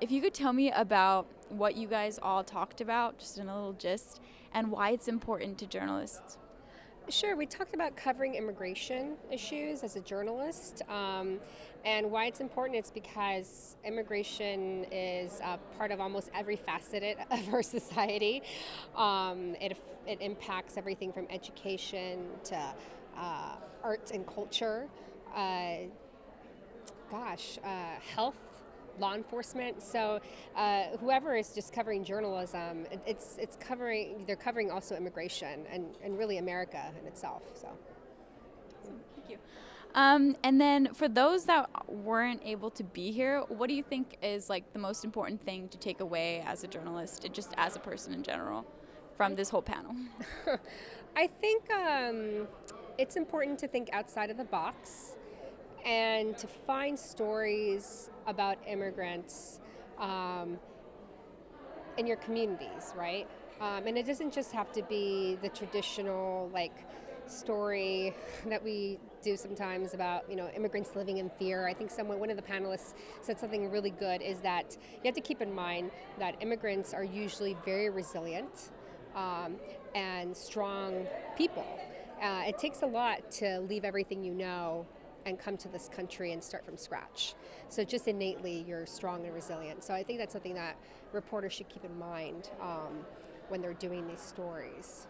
If you could tell me about what you guys all talked about, just in a little gist, and why it's important to journalists. Sure, we talked about covering immigration issues as a journalist, and why it's important. It's because immigration is part of almost every facet of our society. It impacts everything from education to art and culture. Uh, Health, law enforcement. So whoever is just covering journalism, it's covering. They're covering also immigration and really America in itself. So. Thank you. And then for those that weren't able to be here, what do you think is like the most important thing to take away as a journalist, and just as a person in general, from this whole panel? I think it's important to think outside of the box and to find stories about immigrants um, in your communities, right? And it doesn't just have to be the traditional story that we do sometimes about immigrants living in fear. I think one of the panelists said something really good, is that you have to keep in mind that immigrants are usually very resilient and strong people. It takes a lot to leave everything you know and come to this country and start from scratch. So just innately, you're strong and resilient. So I think that's something that reporters should keep in mind when they're doing these stories.